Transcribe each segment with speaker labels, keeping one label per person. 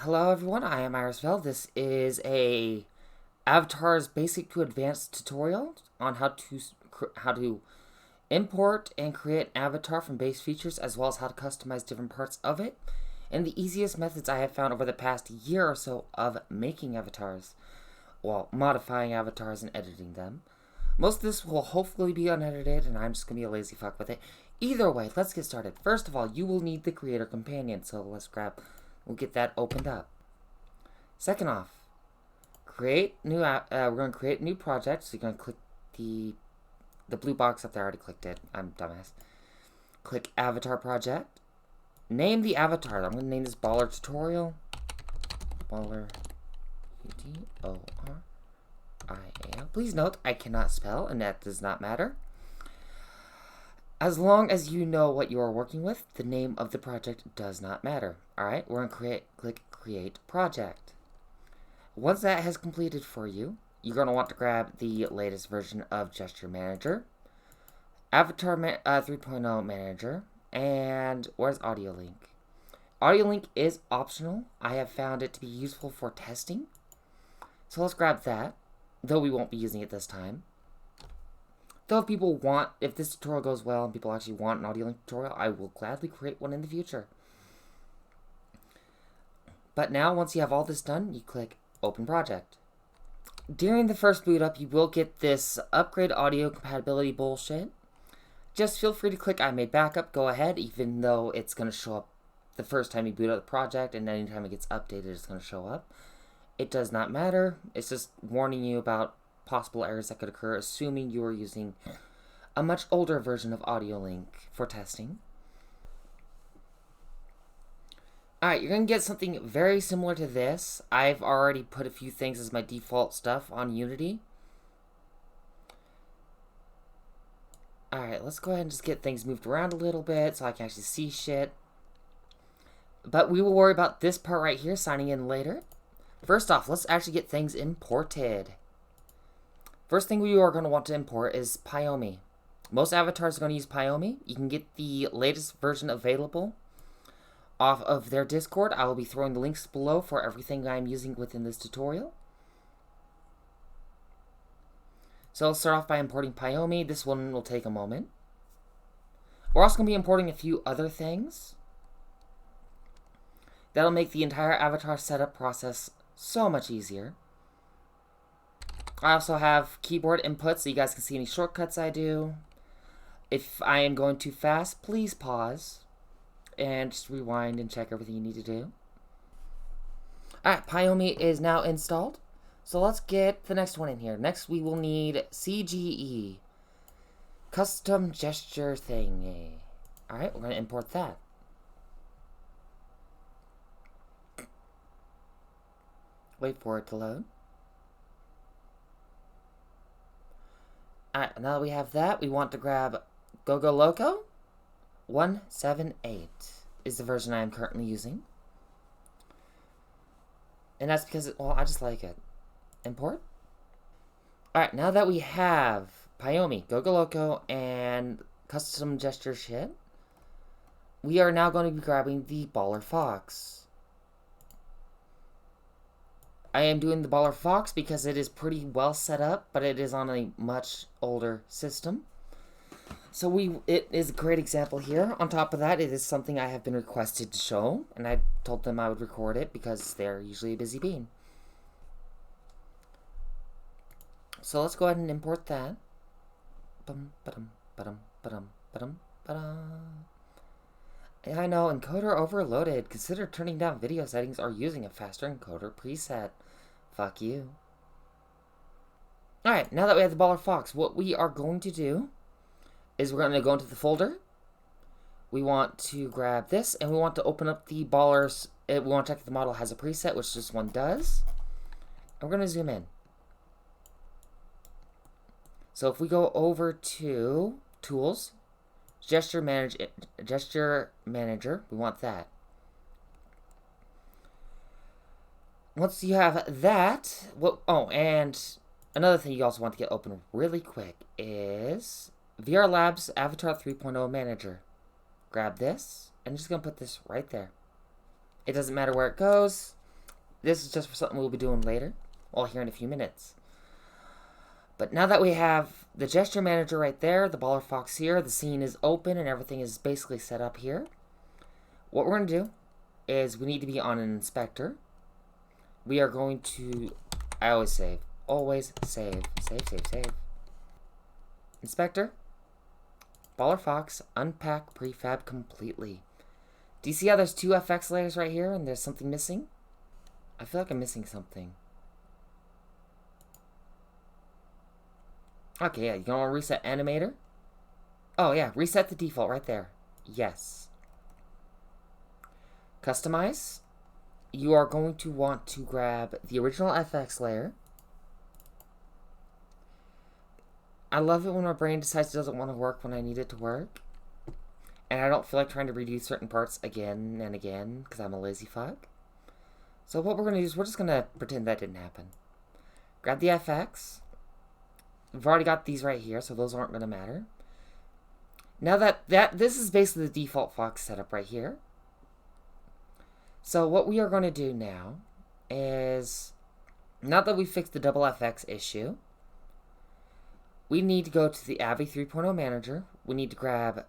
Speaker 1: Hello everyone, I am Irisville. This is a Avatar's Basic to Advanced tutorial on how to import and create an avatar from base features, as well as how to customize different parts of it, and the easiest methods I have found over the past year or so of making avatars. Well, modifying avatars and editing them. Most of this will hopefully be unedited, and I'm just going to be a lazy fuck with it. Either way, let's get started. First of all, you will need the creator companion, so we'll get that opened up. Second off, we're going to create a new project, so you're going to click the blue box up there. I already clicked it. I'm a dumbass. Click Avatar Project. Name the avatar. I'm going to name this Baller Tutorial. Baller. U-T-O-R-I-A-L. Please note, I cannot spell, and that does not matter. As long as you know what you are working with, the name of the project does not matter. Alright, we're going to click Create Project. Once that has completed for you, you're going to want to grab the latest version of Gesture Manager, Avatar 3.0 Manager, and where's Audio Link? Audio Link is optional. I have found it to be useful for testing. So let's grab that, though we won't be using it this time. Though if this tutorial goes well and people actually want an Audio Link tutorial, I will gladly create one in the future. But now, once you have all this done, you click Open Project. During the first boot up, you will get this upgrade audio compatibility bullshit. Just feel free to click I made backup, go ahead, even though it's going to show up the first time you boot up the project, and anytime it gets updated, it's going to show up. It does not matter. It's just warning you about possible errors that could occur, assuming you are using a much older version of Audio Link for testing. Alright, you're going to get something very similar to this. I've already put a few things as my default stuff on Unity. Alright, let's go ahead and just get things moved around a little bit so I can actually see shit. But we will worry about this part right here, signing in later. First off, let's actually get things imported. First thing we are going to want to import is Pyomi. Most avatars are going to use Pyomi. You can get the latest version available off of their Discord. I will be throwing the links below for everything I'm using within this tutorial. So let's start off by importing Pyomi. This one will take a moment. We're also going to be importing a few other things. That'll make the entire avatar setup process so much easier. I also have keyboard input so you guys can see any shortcuts I do. If I am going too fast, please pause and just rewind and check everything you need to do. Alright, Pyomi is now installed. So let's get the next one in here. Next we will need CGE. Custom Gesture Thingy. Alright, we're going to import that. Wait for it to load. Alright, now that we have that, we want to grab Gogo Loco 178 is the version I am currently using. And that's because, I just like it. Import. Alright, now that we have Pyomi, Gogo Loco, and custom gesture shit, we are now going to be grabbing the Baller Fox. I am doing the Baller Fox because it is pretty well set up, but it is on a much older system. So it is a great example here. On top of that, it is something I have been requested to show, and I told them I would record it because they're usually a busy bean. So let's go ahead and import that. I know, encoder overloaded. Consider turning down video settings or using a faster encoder preset. Fuck you. Alright, now that we have the Baller Fox, what we are going to do is we're going to go into the folder. We want to grab this, and we want to open up the Ballers. We want to check if the model has a preset, which this one does. And we're going to zoom in. So if we go over to Tools, Gesture Manager, we want that. Once you have that, and another thing you also want to get open really quick is VR Labs Avatar 3.0 Manager. Grab this, and I'm just going to put this right there. It doesn't matter where it goes. This is just for something we'll be doing later, well, here in a few minutes. But now that we have the gesture manager right there, the baller fox here, the scene is open and everything is basically set up here. What we're going to do is we need to be on an inspector. We are going to, I always save. Always save. Save, save, save. Inspector. Baller fox. Unpack prefab completely. Do you see how there's 2 FX layers right here and there's something missing? I feel like I'm missing something. Okay, yeah, you don't want to reset animator? Oh, yeah, reset the default right there. Yes. Customize. You are going to want to grab the original FX layer. I love it when my brain decides it doesn't want to work when I need it to work. And I don't feel like trying to redo certain parts again and again because I'm a lazy fuck. So what we're going to do is we're just going to pretend that didn't happen. Grab the FX. We've already got these right here, so those aren't going to matter. Now this is basically the default Fox setup right here. So what we are going to do now is, now that we fixed the double FX issue, we need to go to the Avi 3.0 manager. We need to grab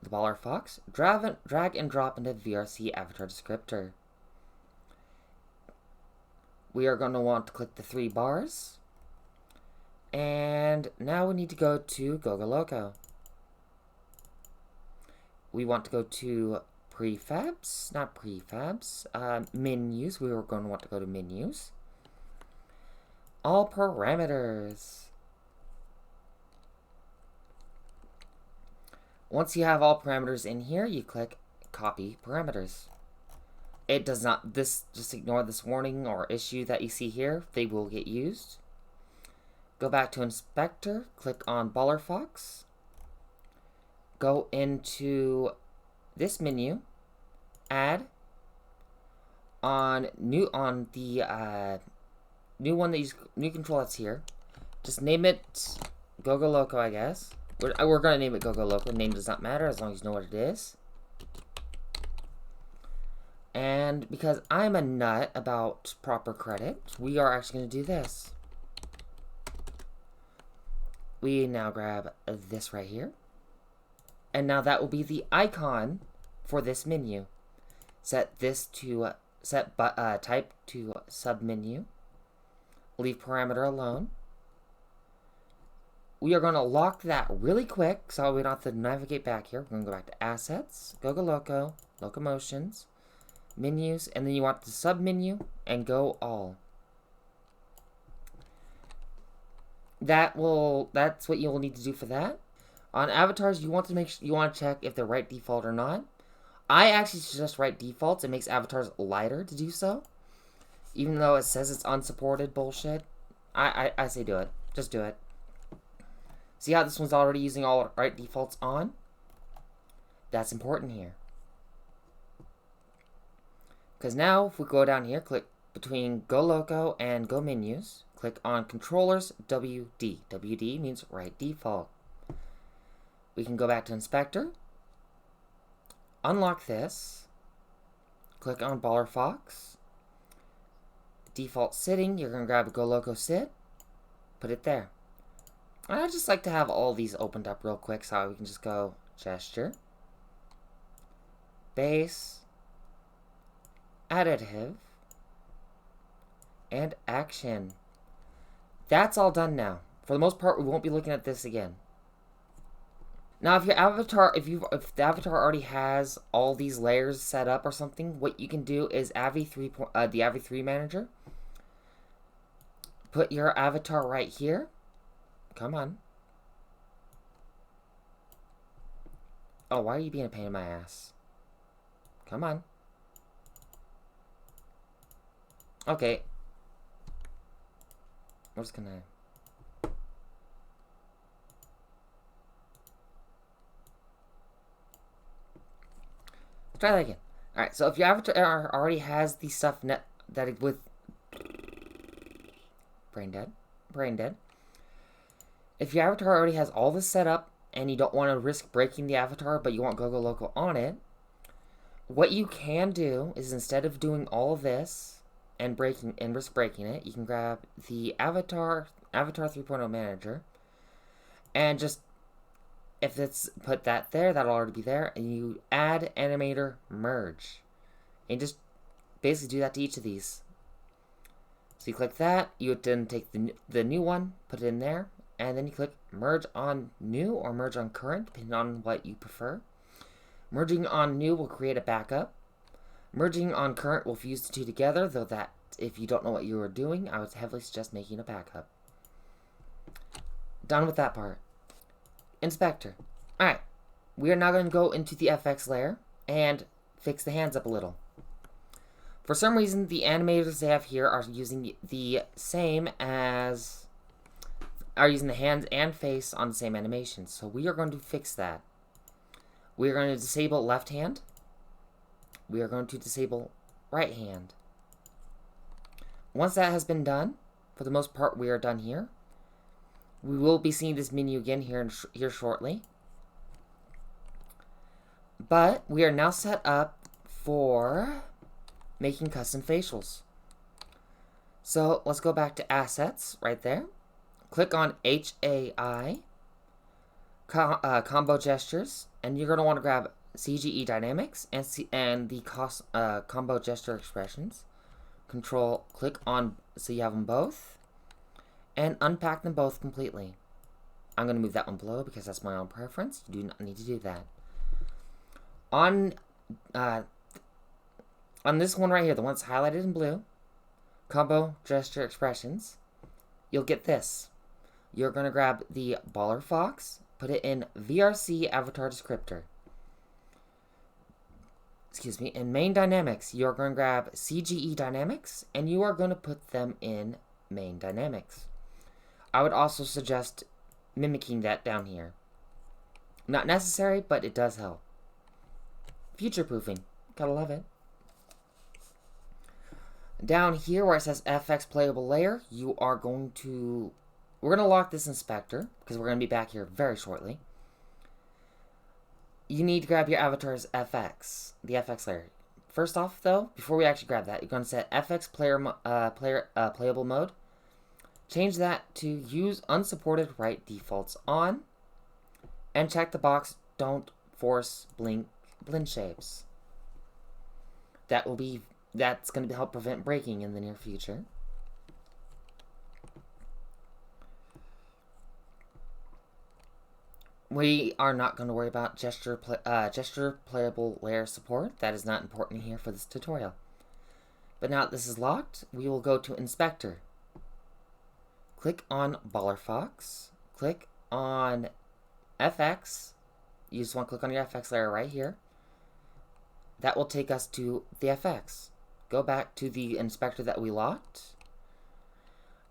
Speaker 1: the baller fox, drag and drop into the VRC avatar descriptor. We are going to want to click the 3 bars. And now we need to go to GoGoLoco. We want to go to prefabs, not prefabs, menus. We are going to want to go to menus. All parameters. Once you have all parameters in here, you click copy parameters. It does not, just ignore this warning or issue that you see here. They will get used. Go back to inspector, click on baller fox. Go into this menu, add on the new one that new control that's here. Just name it GoGoLoco, I guess. We're gonna name it GoGoLoco. Name does not matter as long as you know what it is. And because I'm a nut about proper credit, we are actually gonna do this. We now grab this right here. And now that will be the icon for this menu. Set this to type to submenu. Leave parameter alone. We are going to lock that really quick so we don't have to navigate back here. We're going to go back to assets, GoGoLoco, locomotions, menus, and then you want the submenu and go all. That's what you'll need to do for that. On avatars, you want to check if they're right default or not. I actually suggest right defaults. It makes avatars lighter to do so. Even though it says it's unsupported bullshit. I say do it. Just do it. See how this one's already using all right defaults on? That's important here. Because now, if we go down here, click between GoLoco and Go Menus, click on Controllers WD. WD means right default. We can go back to Inspector, unlock this, click on Baller Fox, default sitting, you're going to grab a GoLoco sit, put it there. And I just like to have all these opened up real quick so we can just go gesture, base, additive, and action. That's all done now. For the most part, we won't be looking at this again. Now, if your avatar, if the avatar already has all these layers set up or something, what you can do is the Avi 3 manager. Put your avatar right here. Come on. Oh, why are you being a pain in my ass? Come on. Okay. We're just gonna... Try that again. Alright, so if your avatar already has the stuff with... Brain dead. If your avatar already has all this set up, and you don't want to risk breaking the avatar, but you want GoGoLoco on it, what you can do is instead of doing all of this, and risk breaking it, you can grab the Avatar 3.0 Manager, and just if it's put that there, that'll already be there, and you add animator merge, and just basically do that to each of these. So you click that, you would then take the new one, put it in there, and then you click merge on new or merge on current, depending on what you prefer. Merging on new will create a backup. Merging on current will fuse the two together, though that if you don't know what you are doing, I would heavily suggest making a backup. Done with that part. Inspector. Alright, we are now going to go into the FX layer and fix the hands up a little. For some reason, the animators they have here are using the same as... are using the hands and face on the same animation, so we are going to fix that. We are going to disable left hand. We are going to disable right hand. Once that has been done, for the most part, we are done here. We will be seeing this menu again here shortly. But we are now set up for making custom facials. So let's go back to Assets right there. Click on HAI, Combo Gestures, and you're going to want to grab CGE Dynamics and the Combo Gesture Expressions. Click on so you have them both, and unpack them both completely. I'm going to move that one below because that's my own preference. You do not need to do that. On this one right here, the one that's highlighted in blue, Combo Gesture Expressions, you'll get this. You're going to grab the Baller Fox, put it in VRC Avatar Descriptor. Excuse me, in Main Dynamics, you're going to grab CGE Dynamics, and you are going to put them in Main Dynamics. I would also suggest mimicking that down here. Not necessary, but it does help. Future-proofing. Gotta love it. Down here where it says FX Playable Layer, you are going to... we're going to lock this inspector, because we're going to be back here very shortly. You need to grab your avatar's FX, the FX layer. First off, though, before we actually grab that, you're going to set FX Playable Mode. Change that to Use Unsupported Right Defaults On. And check the box Don't Force Blend Shapes. That's going to help prevent breaking in the near future. We are not going to worry about gesture playable layer support. That is not important here for this tutorial. But now that this is locked, we will go to Inspector. Click on Baller Fox. Click on FX. You just want to click on your FX layer right here. That will take us to the FX. Go back to the inspector that we locked.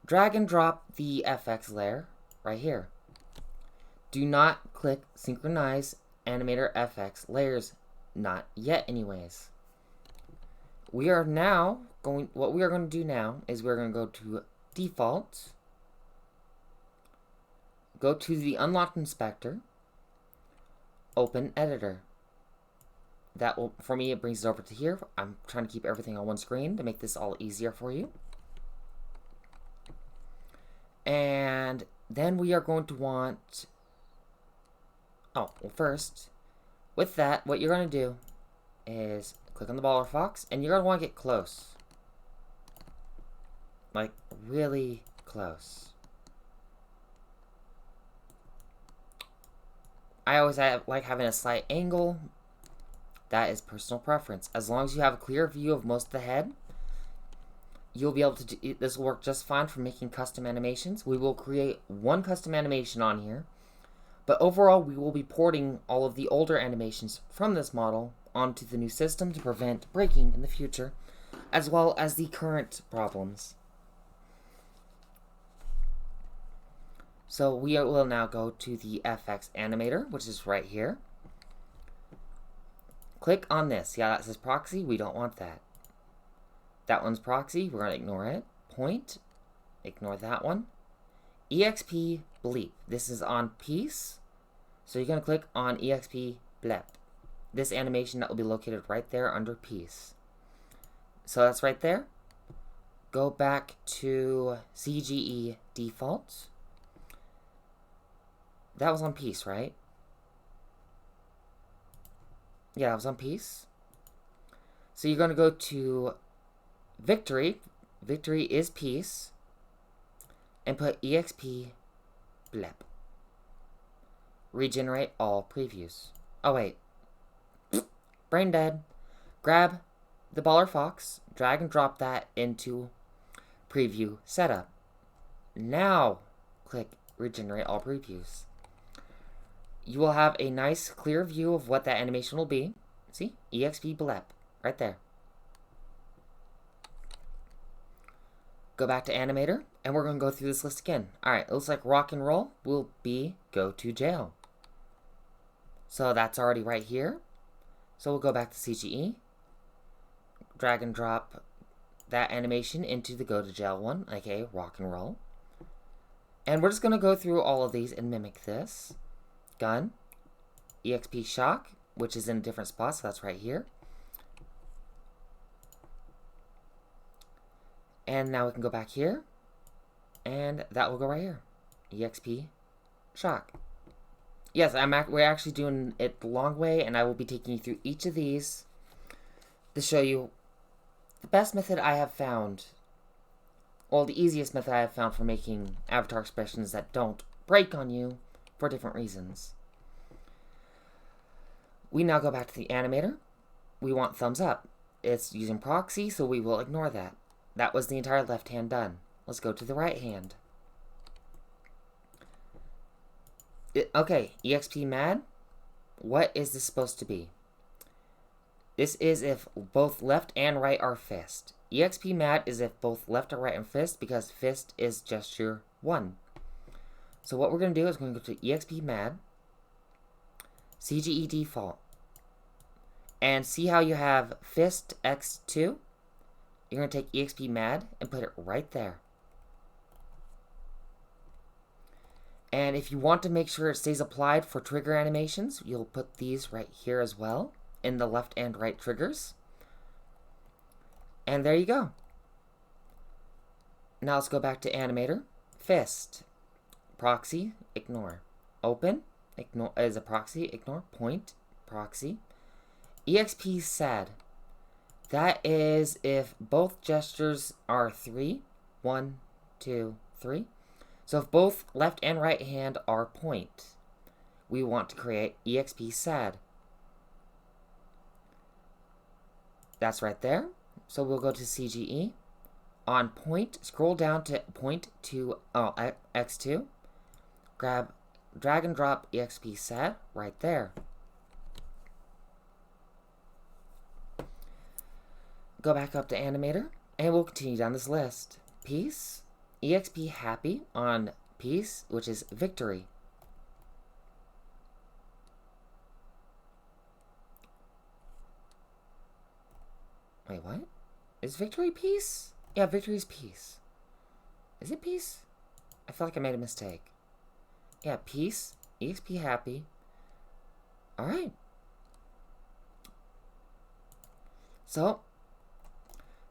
Speaker 1: Drag and drop the FX layer right here. Do not click Synchronize Animator FX Layers. Not yet, anyways. We are now going... what we are going to do now is we're going to go to Default. Go to the Unlocked Inspector. Open Editor. That will, for me, it brings it over to here. I'm trying to keep everything on one screen to make this all easier for you. And then we are going to want... oh, well first, with that, what you're going to do is click on the Baller Fox, and you're going to want to get close. Like, really close. I always like having a slight angle. That is personal preference. As long as you have a clear view of most of the head, you'll be able to do, this will work just fine for making custom animations. We will create one custom animation on here, but overall we will be porting all of the older animations from this model onto the new system to prevent breaking in the future, as well as the current problems. So we will now go to the FX animator, which is right here. Click on this. Yeah, that says proxy. We don't want that. That one's proxy. We're going to ignore it. Point. Ignore that one. EXP bleep. This is on piece. So you're going to click on EXP blep. This animation that will be located right there under piece. So that's right there. go back to CGE default. That was on peace, right? Yeah, that was on peace. So you're going to go to victory. Victory is peace. And put EXP blep. Regenerate all previews. Oh, wait. Brain dead. Grab the baller fox. Drag and drop that into preview setup. Now, click regenerate all previews. You will have a nice clear view of what that animation will be. See? EXP blep. Right there. Go back to animator, and we're going to go through this list again. Alright, it looks like rock and roll will be go to jail. So that's already right here. So we'll go back to CGE. Drag and drop that animation into the go to jail one, aka rock and roll. And we're just going to go through all of these and mimic this. Gun. EXP shock, which is in a different spot, so that's right here. And now we can go back here, and that will go right here. EXP shock. Yes, we're actually doing it the long way, and I will be taking you through each of these to show you the best method I have found, or the easiest method I have found for making avatar expressions that don't break on you for different reasons. We now go back to the animator. We want thumbs up. It's using proxy, so we will ignore that. That was the entire left hand done. Let's go to the right hand. Okay, EXP mad. What is this supposed to be? This is if both left and right are fist. EXP mad is if both left or right are fist, because fist is gesture 1. So what we're going to do is we're going to go to EXP mad, CGE default, and see how you have fist x2? You're going to take EXP mad and put it right there. And if you want to make sure it stays applied for trigger animations, you'll put these right here as well in the left and right triggers. And there you go. Now let's go back to animator. Fist. Proxy, ignore. Open, ignore as a proxy, ignore. Point, proxy. EXP sad. That is if both gestures are 3. 1, 2, 3. So if both left and right hand are point, we want to create EXP sad. That's right there. So we'll go to CGE. On point, scroll down to point to X2. Grab, drag and drop EXP sad right there. Go back up to animator, and we'll continue down this list. Peace, EXP happy on peace, which is victory. Wait, what? Is victory peace? Yeah, victory is peace. Is it peace? I feel like I made a mistake. Yeah, peace, EXP happy. Alright. So,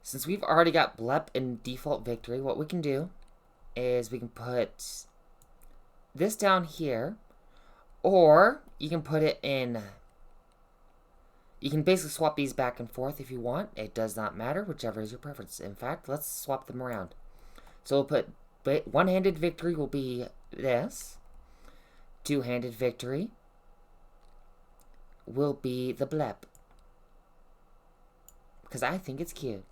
Speaker 1: since we've already got blep in default victory, what we can do is we can put this down here, or you can put it in, you can basically swap these back and forth if you want. It does not matter, whichever is your preference. In fact, let's swap them around. So we'll put one-handed victory will be this. Two-handed victory will be the blep. Because I think it's cute.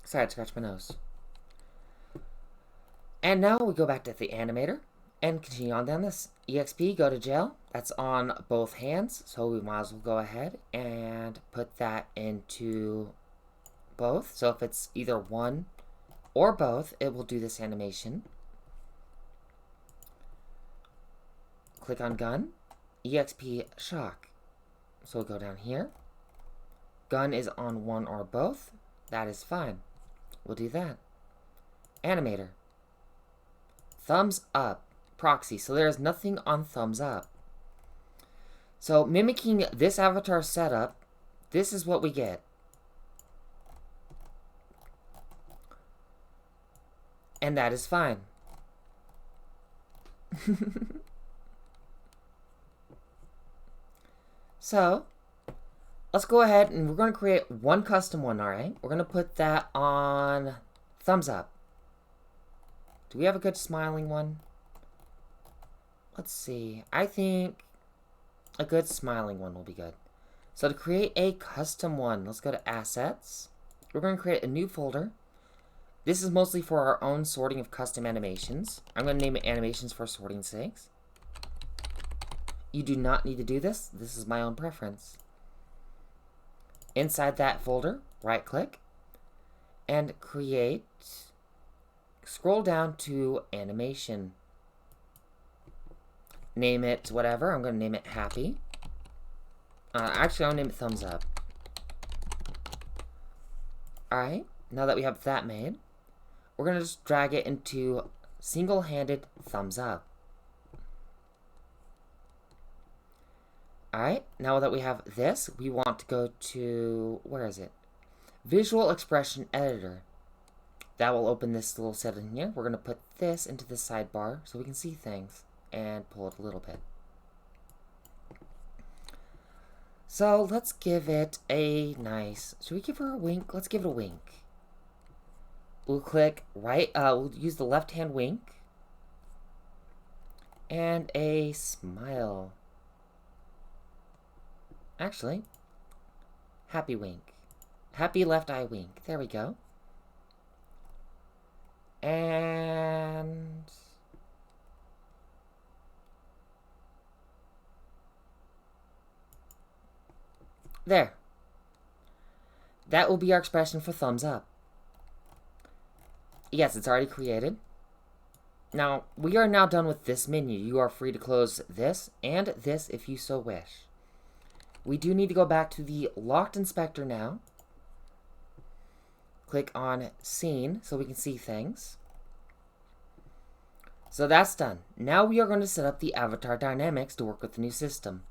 Speaker 1: Sorry, I scratched my nose. And now we go back to the animator and continue on down this. EXP, go to jail. That's on both hands, so we might as well go ahead and put that into both. So if it's either one or both, it will do this animation. Click on gun, EXP shock. So we'll go down here. Gun is on one or both. That is fine. We'll do that. Animator. Thumbs up. Proxy. So there is nothing on thumbs up. So mimicking this avatar setup, this is what we get. And that is fine. So, let's go ahead and we're going to create one custom one, alright? We're going to put that on thumbs up. Do we have a good smiling one? Let's see. I think a good smiling one will be good. So to create a custom one, let's go to Assets. We're going to create a new folder. This is mostly for our own sorting of custom animations. I'm going to name it Animations for sorting sakes. You do not need to do this. This is my own preference. Inside that folder, right-click, and create. Scroll down to Animation. Name it whatever. I'm going to name it Happy. Actually, I'll name it Thumbs Up. Alright, now that we have that made, we're going to just drag it into single-handed thumbs up. Alright, now that we have this, we want to go to, where is it? Visual Expression Editor. That will open this little setting here. We're going to put this into the sidebar so we can see things and pull it a little bit. So let's give it a nice, should we give her a wink? Let's give it a wink. We'll click right, we'll use the left hand wink and a smile. Actually, happy wink. Happy left eye wink. There we go. And there. That will be our expression for thumbs up. Yes, it's already created. Now, we are now done with this menu. You are free to close this and this if you so wish. We do need to go back to the locked inspector now. Click on Scene so we can see things. So that's done. Now we are going to set up the avatar dynamics to work with the new system.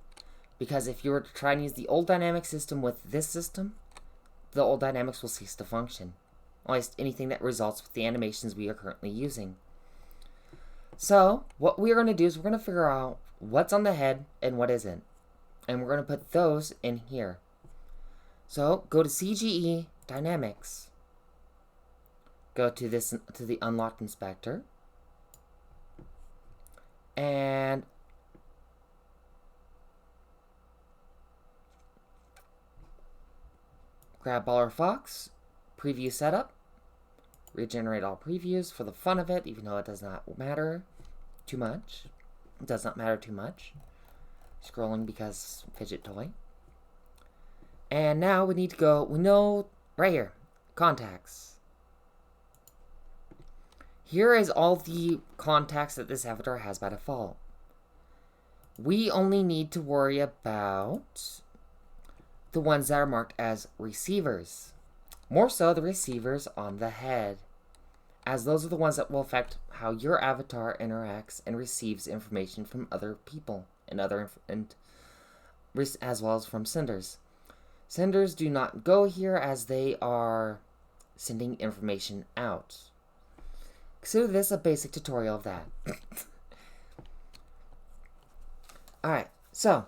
Speaker 1: Because if you were to try and use the old dynamic system with this system, the old dynamics will cease to function. At least anything that results with the animations we are currently using. So, what we are going to do is we're going to figure out what's on the head and what isn't. And we're going to put those in here. So, go to CGE Dynamics. Go to the unlocked inspector. And grab Baller Fox, preview setup, regenerate all previews for the fun of it, even though it does not matter too much. It does not matter too much. Scrolling because fidget toy. And now we need to go, we know, right here, contacts. Here is all the contacts that this avatar has by default. We only need to worry about the ones that are marked as receivers. More so the receivers on the head, as those are the ones that will affect how your avatar interacts and receives information from other people and as well as from senders. Senders do not go here as they are sending information out. Consider this a basic tutorial of that. Alright, so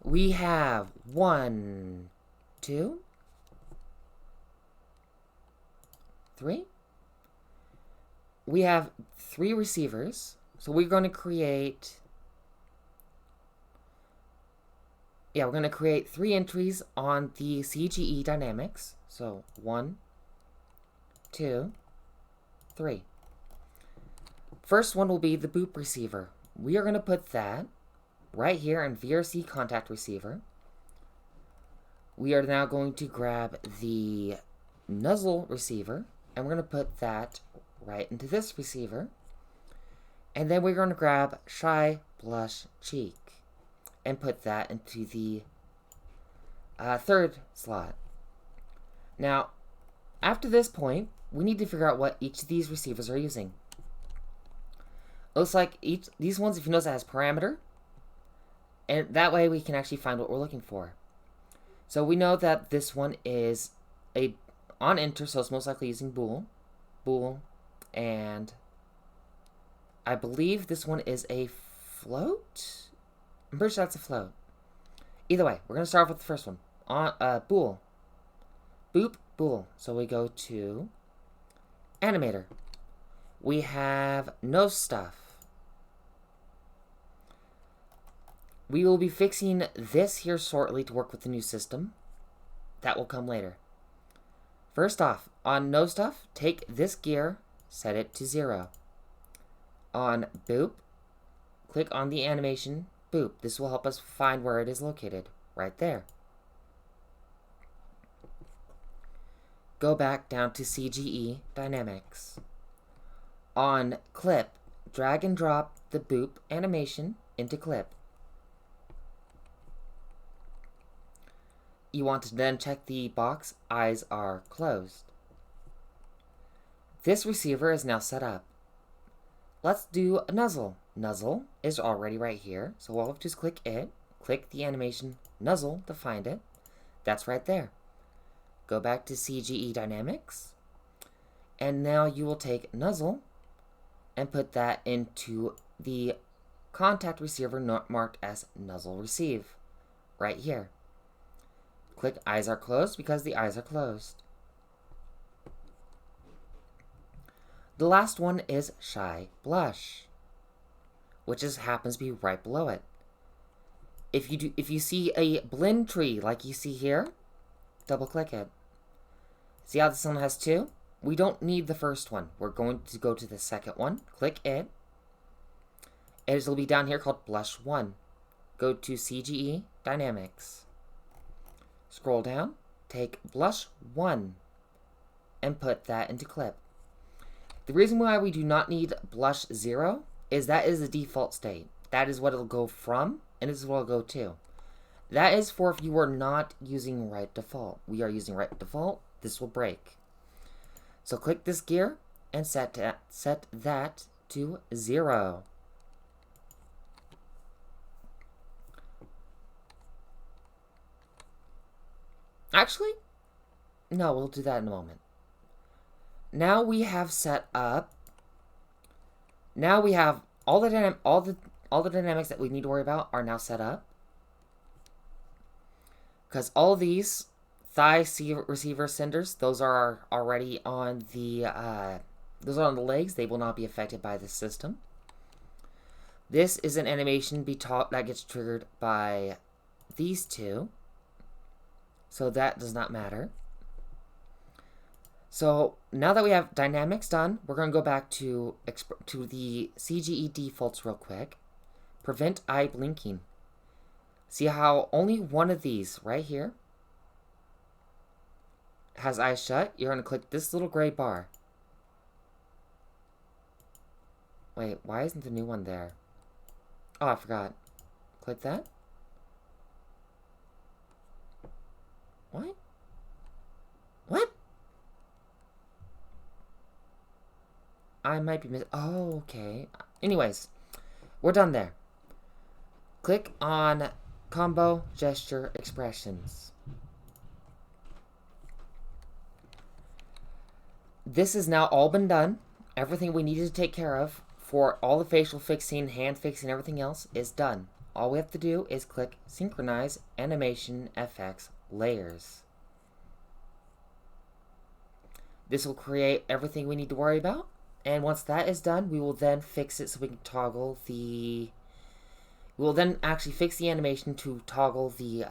Speaker 1: we have 1, 2, 3. We have 3 receivers. So we're going to create... Yeah, we're going to create 3 entries on the CGE dynamics. So 1, 2, 3. First one will be the boop receiver. We are going to put that right here in VRC contact receiver. We are now going to grab the nuzzle receiver, and we're going to put that right into this receiver. And then we're going to grab shy blush cheek and put that into the third slot. Now, after this point, we need to figure out what each of these receivers are using. Looks like these ones, if you notice, it has parameter, And that way we can actually find what we're looking for. So we know that this one is a on enter, so it's most likely using bool, and I believe this one is a float. I'm pretty sure that's a float. Either way, we're gonna start off with the first one. On bool, boop, bool. So we go to animator. We have no stuff. We will be fixing this here shortly to work with the new system. That will come later. First off, on no stuff, take this gear, set it to 0. On boop, click on the animation, boop. This will help us find where it is located, right there. Go back down to CGE Dynamics. On clip, drag and drop the boop animation into clip. You want to then check the box, eyes are closed. This receiver is now set up. Let's do a nuzzle. Nuzzle is already right here, so we'll just click it, click the animation nuzzle to find it. That's right there. Go back to CGE Dynamics, and now you will take nuzzle and put that into the contact receiver marked as nuzzle receive, right here. Click eyes are closed because the eyes are closed. The last one is shy blush, which happens to be right below it. If you see a blend tree like you see here, double click it. See how this one has 2? We don't need the first one. We're going to go to the second one. Click it. It'll be down here called blush 1. Go to CGE Dynamics. Scroll down, take blush 1, and put that into clip. The reason why we do not need blush 0 is that is the default state. That is what it'll go from, and this is what it'll go to. That is for if you are not using right default. We are using right default. This will break. So click this gear and set that to 0. Actually, no, we'll do that in a moment. Now we have set up. Now we have all the dynamics that we need to worry about are now set up. Because all of these thigh receiver senders, those are already on the legs. They will not be affected by the system. This is an animation that gets triggered by these two. So that does not matter. So now that we have dynamics done, we're going to go back to the CGE defaults real quick. Prevent eye blinking. See how only one of these right here has eyes shut? You're going to click this little gray bar. Wait, why isn't the new one there? Oh, I forgot. Click that. What? What? I might be missing. Oh, okay. Anyways, we're done there. Click on Combo Gesture Expressions. This has now all been done. Everything we needed to take care of for all the facial fixing, hand fixing, everything else is done. All we have to do is click Synchronize Animation FX Layers. This will create everything we need to worry about, and once that is done, we will then fix it so we can toggle the... We will then actually fix the animation to toggle the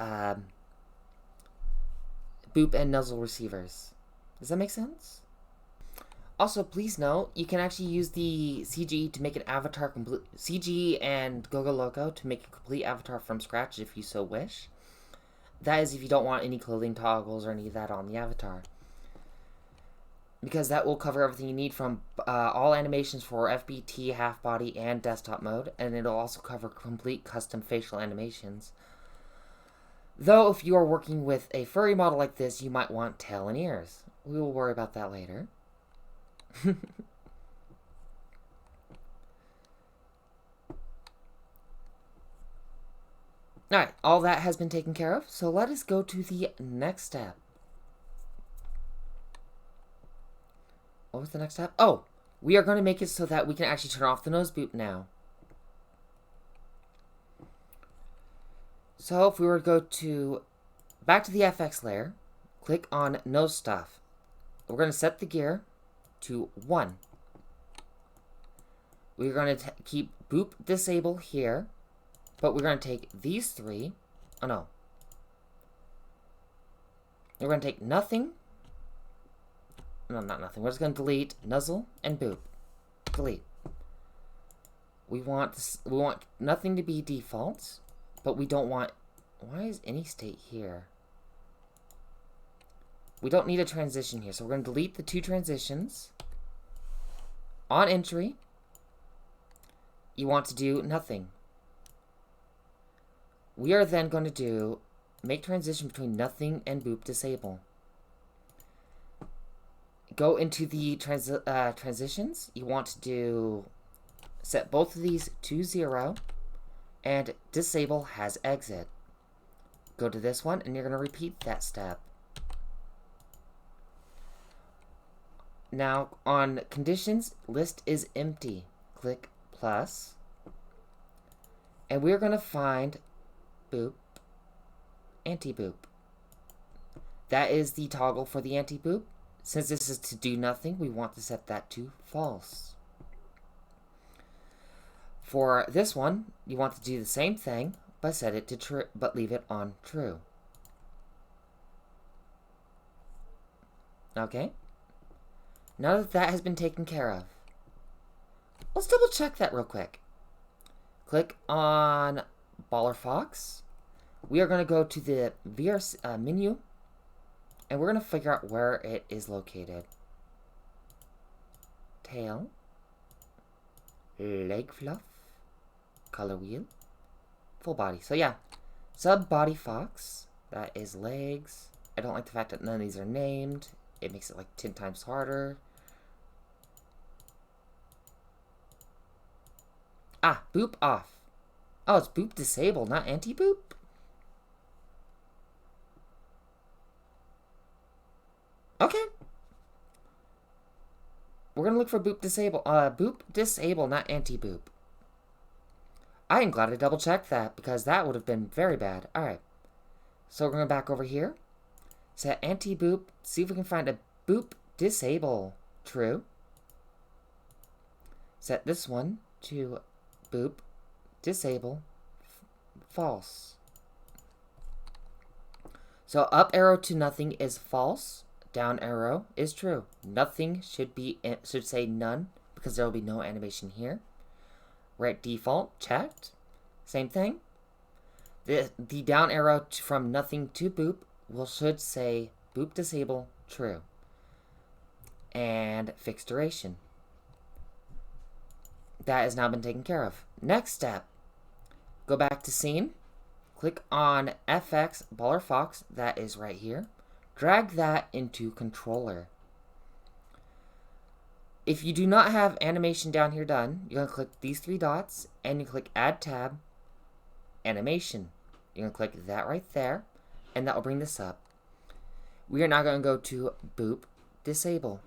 Speaker 1: boop and nuzzle receivers. Does that make sense? Also, please note, you can actually use the CG to make an avatar complete... CG and Gogo Loco to make a complete avatar from scratch if you so wish. That is if you don't want any clothing toggles or any of that on the avatar. Because that will cover everything you need from all animations for FBT, half body, and desktop mode. And it'll also cover complete custom facial animations. Though, if you are working with a furry model like this, you might want tail and ears. We will worry about that later. Alright, all that has been taken care of, so let us go to the next step. What was the next step? Oh, we are going to make it so that we can actually turn off the nose boop now. So if we were to go to back to the FX layer, click on nose stuff. We're going to set the gear to 1. We're going to keep boop disable here, but we're going to take these 3. Oh no. We're going to take nothing. No, not nothing. We're just going to delete nuzzle and boop. Delete. We want nothing to be default, but we don't want. Why is any state here? We don't need a transition here, so we're going to delete the 2 transitions. On entry, you want to do nothing. We are then going to do make transition between nothing and boop disable. Go into the transitions. You want to do set both of these to 0 and disable has exit. Go to this one and you're going to repeat that step. Now on conditions, list is empty. Click plus. And we're going to find boop, anti-boop. That is the toggle for the anti-boop. Since this is to do nothing, we want to set that to false. For this one, you want to do the same thing, but set it to true, but leave it on true. Okay. Now that that has been taken care of, let's double check that real quick. Click on Baller Fox. We are going to go to the VR menu, and we're going to figure out where it is located. Tail, leg fluff, color wheel, full body. So yeah, sub body fox, that is legs. I don't like the fact that none of these are named. It makes it like 10 times harder. Ah, boop off. Oh, it's boop disabled, not anti-boop? Okay. We're gonna look for boop disable. Boop disable, not anti-boop. I am glad I double-checked that, because that would have been very bad. Alright. So we're gonna go back over here. Set anti-boop. See if we can find a boop disable. True. Set this one to boop disable false. So up arrow to nothing is false. Down arrow is true. Nothing should say none because there will be no animation here. Right default checked. Same thing. The down arrow from nothing to boop should say boop disable true. And fixed duration. That has now been taken care of. Next step. Go back to scene. Click on FX Baller Fox. That is right here. Drag that into controller. If you do not have animation down here done, you're going to click these 3 dots and you click Add Tab, Animation. You're going to click that right there and that will bring this up. We are now going to go to Boop Disable.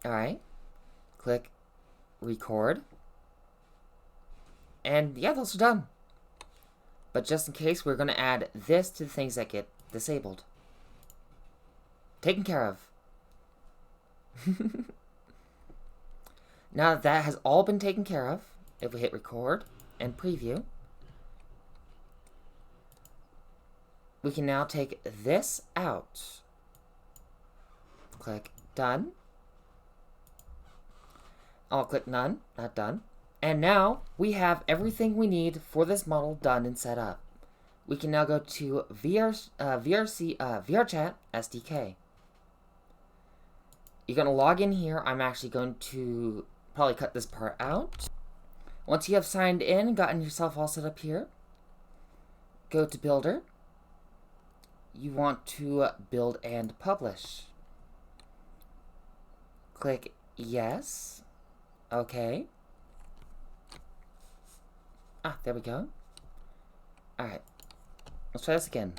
Speaker 1: Alright. Click Record. And yeah, those are done. But just in case, we're going to add this to the things that get disabled. Taken care of. Now that that has all been taken care of, if we hit record and preview, we can now take this out. Click done. I'll click none, not done. And now we have everything we need for this model done and set up. We can now go to VRChat SDK. You're going to log in here. I'm actually going to probably cut this part out. Once you have signed in and gotten yourself all set up here, go to Builder. You want to build and publish. Click Yes. Okay. Ah, there we go. Alright. Let's try this again.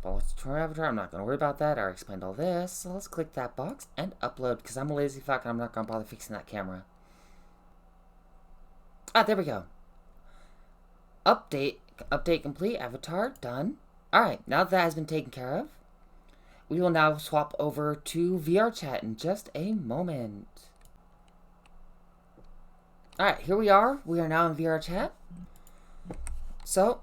Speaker 1: Follow tutorial avatar. I'm not going to worry about that. I already explained all this. So let's click that box and upload, because I'm a lazy fuck and I'm not going to bother fixing that camera. Ah, there we go. Update complete. Avatar done. Alright, now that has been taken care of, we will now swap over to VRChat in just a moment. Alright, here we are. We are now in VRChat. So,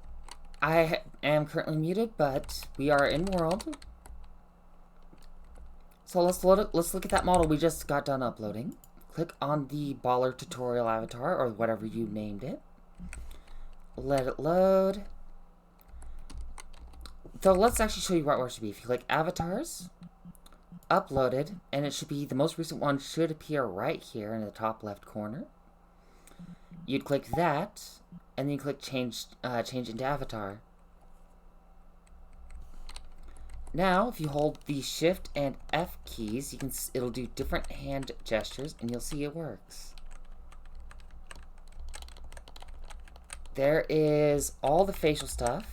Speaker 1: I am currently muted, but we are in world. So let's look at that model we just got done uploading. Click on the baller tutorial avatar, or whatever you named it. Let it load. So let's actually show you where it should be. If you click avatars, uploaded, and it should be, the most recent one should appear right here in the top left corner. You'd click that, and then you click change into avatar. Now, if you hold the Shift and F keys, it'll do different hand gestures, and you'll see it works. There is all the facial stuff.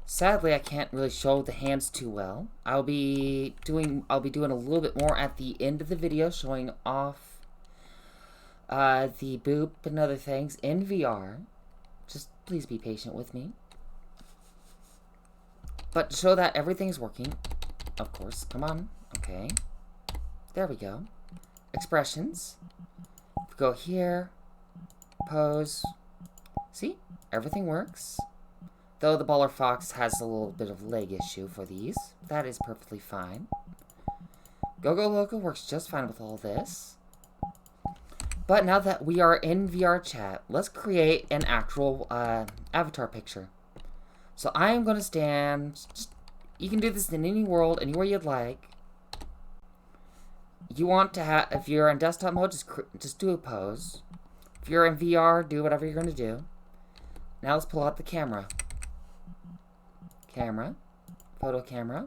Speaker 1: Sadly, I can't really show the hands too well. I'll be doing a little bit more at the end of the video, showing off the boop and other things in VR. Just please be patient with me. But to show that everything's working, of course, come on, okay. There we go. Expressions. If we go here, pose. See? Everything works. Though the baller fox has a little bit of leg issue for these. That is perfectly fine. Go-Go Loco works just fine with all this. But now that we are in VRChat, let's create an actual avatar picture. So I am going to stand, you can do this in any world, anywhere you'd like. You want to have, if you're in desktop mode, just do a pose. If you're in VR, do whatever you're going to do. Now let's pull out the camera. Photo camera.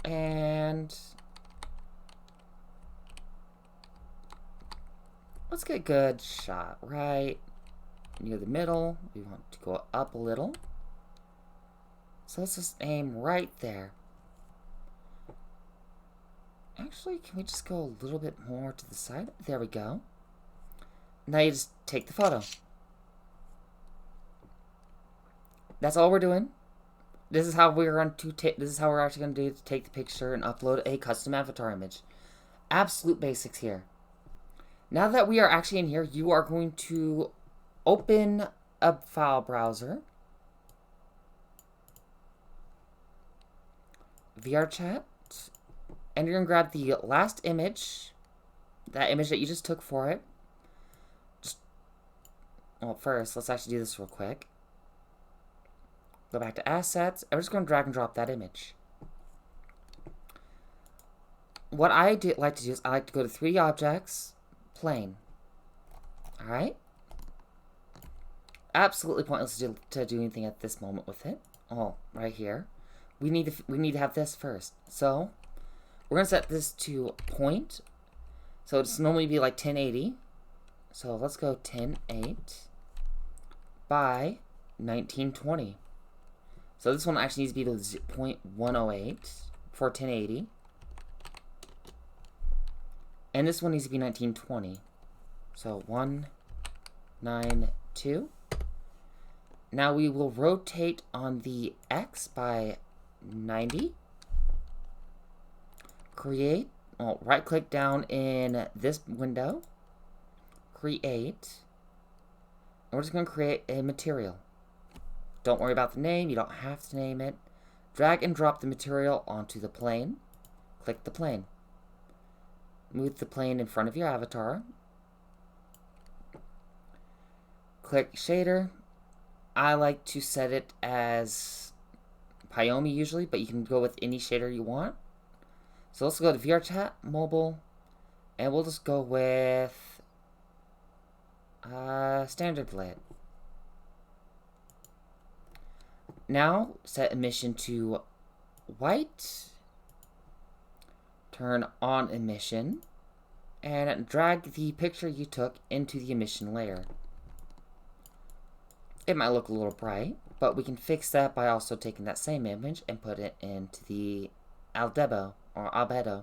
Speaker 1: And let's get a good shot right near the middle. We want to go up a little. So let's just aim right there. Actually, can we just go a little bit more to the side? There we go. Now you just take the photo. That's all we're doing. This is how we're going to this is how we're actually going to do to take the picture and upload a custom avatar image. Absolute basics here. Now that we are actually in here, you are going to open a file browser. VRChat. And you're going to grab the last image. That image that you just took for it. Well, first, let's actually do this real quick. Go back to assets. I'm just going to drag and drop that image. What I like to do is I like to go to 3D objects, plane. Alright? Absolutely pointless to do anything at this moment with it. Oh, right here. We need to have this first. So, we're going to set this to point. So, it's normally be like 1080. So, let's go 1080 by 1920. So this one actually needs to be to 0.108 for 1080. And this one needs to be 1920. So 192. Now we will rotate on the X by 90. Create. Well, right click down in this window. Create. And we're just going to create a material. Don't worry about the name, you don't have to name it. Drag and drop the material onto the plane. Click the plane. Move the plane in front of your avatar. Click shader. I like to set it as Pyomi usually, but you can go with any shader you want. So let's go to VRChat, mobile, and we'll just go with standard lit. Now, set emission to white, turn on emission and drag the picture you took into the emission layer. It might look a little bright, but we can fix that by also taking that same image and put it into the albedo or albedo.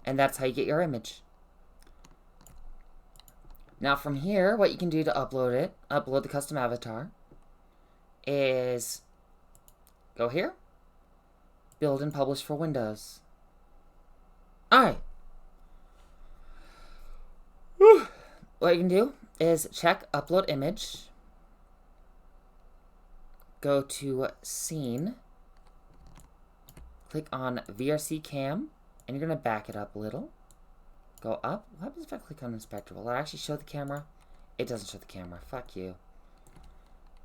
Speaker 1: And that's how you get your image. Now from here, what you can do to upload the custom avatar, is go here, build and publish for Windows. Alright. What you can do is check upload image, go to scene, click on VRC cam, and you're going to back it up a little. Go up. What happens if I click on inspector? Will it actually show the camera? It doesn't show the camera. Fuck you.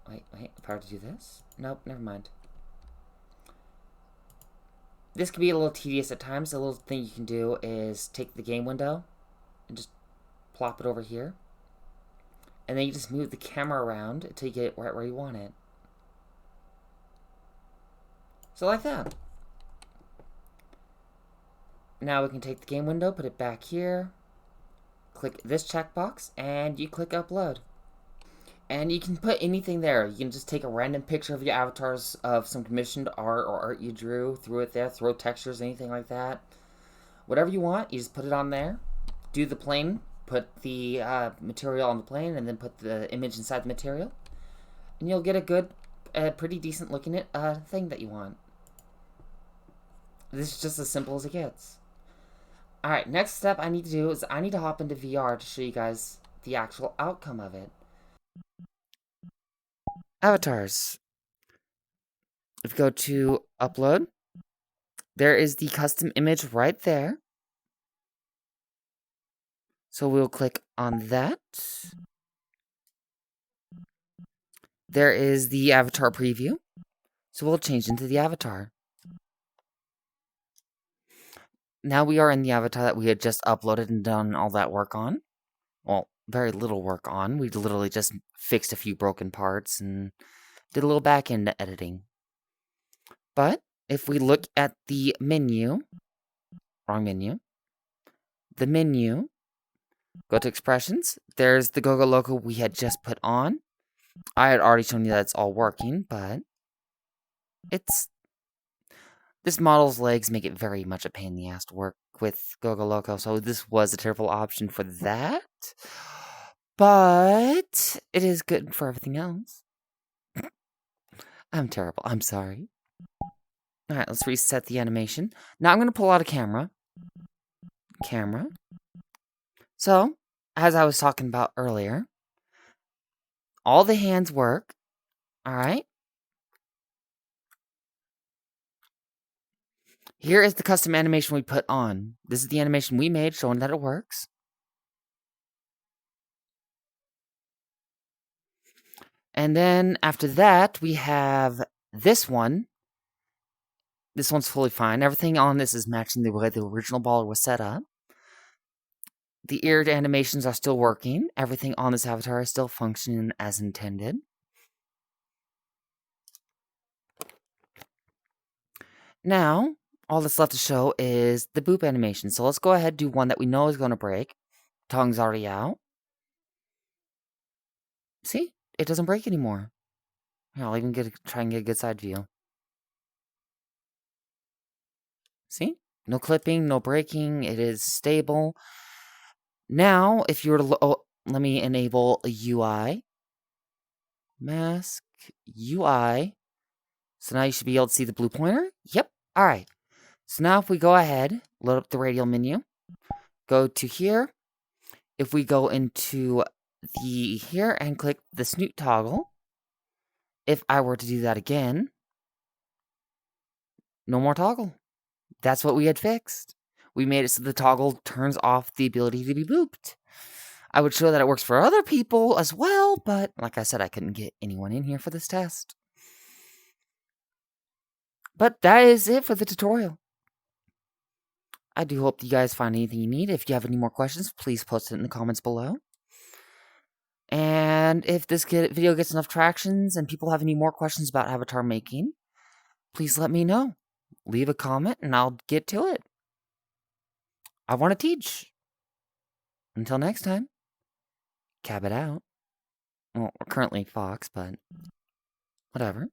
Speaker 1: Wait, power to do this? Nope, never mind. This can be a little tedious at times. A little thing you can do is take the game window and just plop it over here. And then you just move the camera around until you get it right where you want it. So like that. Now we can take the game window, put it back here, click this checkbox, and you click upload. And you can put anything there. You can just take a random picture of your avatars of some commissioned art or art you drew, throw it there, throw textures, anything like that. Whatever you want, you just put it on there. Do the plane, put the material on the plane, and then put the image inside the material. And you'll get a good, pretty decent looking thing that you want. This is just as simple as it gets. Alright, next step I need to do is I need to hop into VR to show you guys the actual outcome of it. Avatars. If you go to upload, there is the custom image right there. So we'll click on that. There is the avatar preview. So we'll change into the avatar. Now we are in the avatar that we had just uploaded and done all that work on. Well, very little work on. We literally just fixed a few broken parts and did a little back-end editing. But if we look at the menu, wrong menu, the menu, go to expressions, there's the Gogo logo we had just put on. I had already shown you that it's all working, but this model's legs make it very much a pain in the ass to work with Gogo Loco, so this was a terrible option for that. But it is good for everything else. I'm terrible. I'm sorry. Alright, let's reset the animation. Now I'm going to pull out a camera. So, as I was talking about earlier, all the hands work. Alright. Here is the custom animation we put on. This is the animation we made showing that it works. And then after that, we have this one. This one's fully fine. Everything on this is matching the way the original baller was set up. The eared animations are still working. Everything on this avatar is still functioning as intended. Now, all that's left to show is the boop animation. So let's go ahead and do one that we know is going to break. Tongue's already out. See? It doesn't break anymore. Here, I'll even try and get a good side view. See? No clipping, no breaking. It is stable. Now, if you were to let me enable a UI. Mask UI. So now you should be able to see the blue pointer. Yep. All right. So now if we go ahead, load up the radial menu, go to here. If we go into here and click the snoot toggle, if I were to do that again, no more toggle. That's what we had fixed. We made it so the toggle turns off the ability to be booped. I would show that it works for other people as well, but like I said, I couldn't get anyone in here for this test. But that is it for the tutorial. I do hope you guys find anything you need. If you have any more questions, please post it in the comments below. And if this video gets enough tractions and people have any more questions about avatar making, please let me know. Leave a comment and I'll get to it. I want to teach. Until next time, cab it out. Well, we're currently Fox, but whatever.